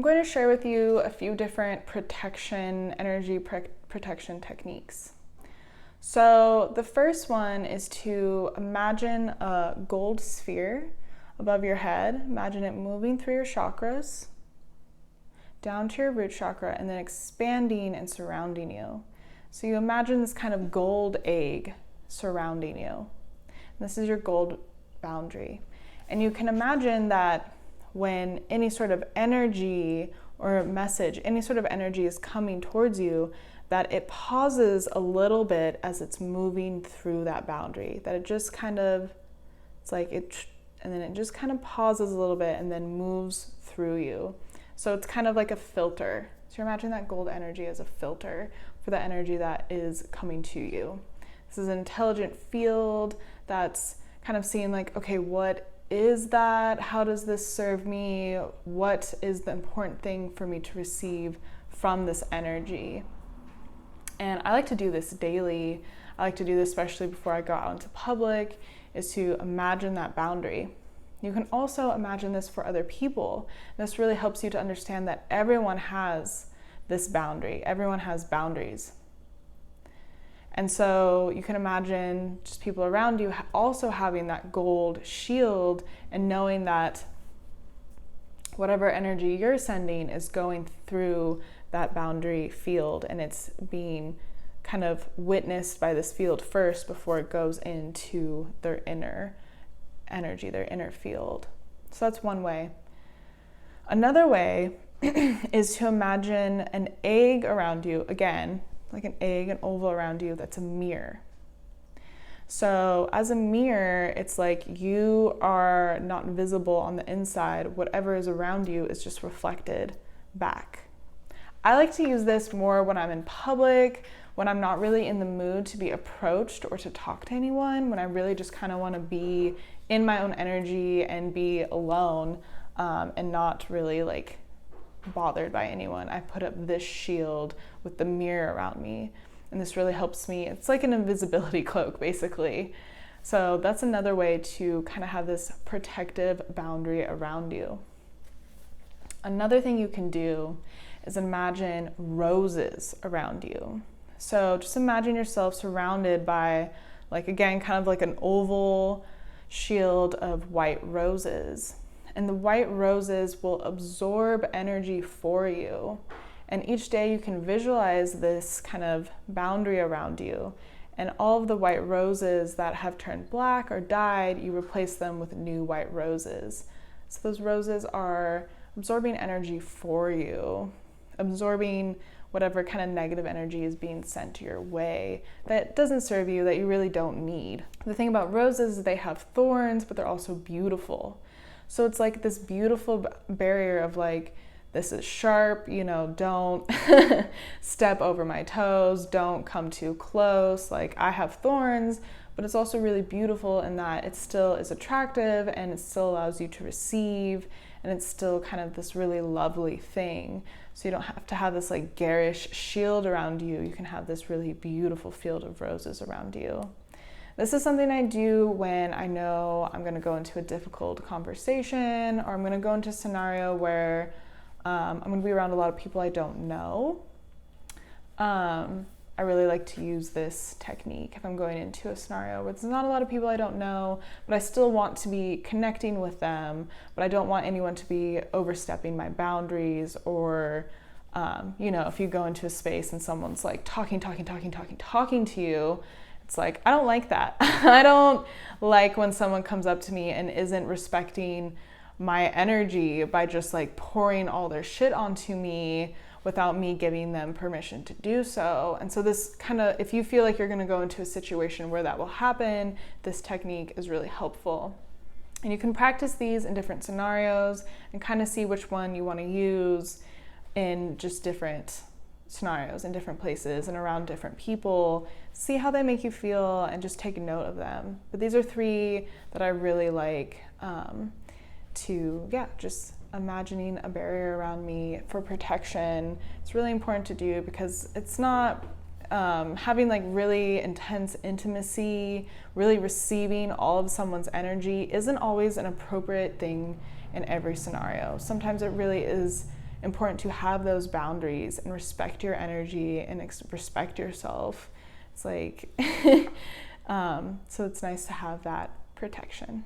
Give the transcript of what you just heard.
I'm going to share with you a few different energy protection techniques. So the first one is to imagine a gold sphere above your head. Imagine it moving through your chakras, down to your root chakra, and then expanding and surrounding you. So you imagine this kind of gold egg surrounding you. And this is your gold boundary. And you can imagine that when any sort of energy or message, any sort of energy is coming towards you, that it pauses a little bit as it's moving through that boundary. That it just kind of, it's like it, and then it just kind of pauses a little bit and then moves through you. So it's kind of like a filter. So imagine that gold energy as a filter for the energy that is coming to you. This is an intelligent field that's kind of seeing like, okay, what is that? How does this serve me? What is the important thing for me to receive from this energy? And I like to do this daily. I like to do this especially before I go out into public, is to imagine that boundary. You can also imagine this for other people. This really helps you to understand that everyone has this boundary. Everyone has boundaries. And so you can imagine just people around you also having that gold shield and knowing that whatever energy you're sending is going through that boundary field, and it's being kind of witnessed by this field first before it goes into their inner energy, their inner field. So that's one way. Another way is to imagine an egg around you, again, like an egg, an oval around you that's a mirror. So as a mirror, it's like you are not visible on the inside. Whatever is around you is just reflected back. I like to use this more when I'm in public, when I'm not really in the mood to be approached or to talk to anyone, when I really just kind of want to be in my own energy and be alone, and not really like bothered by anyone. I put up this shield with the mirror around me, and this really helps me. It's like an invisibility cloak, basically. So that's another way to kind of have this protective boundary around you. Another thing you can do is imagine roses around you. So just imagine yourself surrounded by, like, again, kind of like an oval shield of white roses. And the white roses will absorb energy for you. And each day you can visualize this kind of boundary around you. And all of the white roses that have turned black or died, you replace them with new white roses. So those roses are absorbing energy for you, absorbing whatever kind of negative energy is being sent your way that doesn't serve you, that you really don't need. The thing about roses is they have thorns, but they're also beautiful. So it's like this beautiful barrier of like, this is sharp, don't step over my toes, don't come too close. Like, I have thorns, but it's also really beautiful in that it still is attractive and it still allows you to receive, and it's still kind of this really lovely thing. So you don't have to have this like garish shield around you. You can have this really beautiful field of roses around you. This is something I do when I know I'm going to go into a difficult conversation, or I'm going to go into a scenario where I'm going to be around a lot of people I don't know. I really like to use this technique if I'm going into a scenario where there's not a lot of people I don't know, but I still want to be connecting with them, but I don't want anyone to be overstepping my boundaries, or, if you go into a space and someone's like talking to you, it's like, I don't like that. I don't like when someone comes up to me and isn't respecting my energy by just like pouring all their shit onto me without me giving them permission to do so. And so this kind of, if you feel like you're going to go into a situation where that will happen, this technique is really helpful. And you can practice these in different scenarios and kind of see which one you want to use in just different scenarios, in different places and around different people. See how they make you feel and just take note of them. But these are 3 that I really like just imagining a barrier around me for protection. It's really important to do because it's not having like really intense intimacy, really receiving all of someone's energy isn't always an appropriate thing in every scenario. Sometimes it really is important to have those boundaries and respect your energy and respect yourself. It's like, so it's nice to have that protection.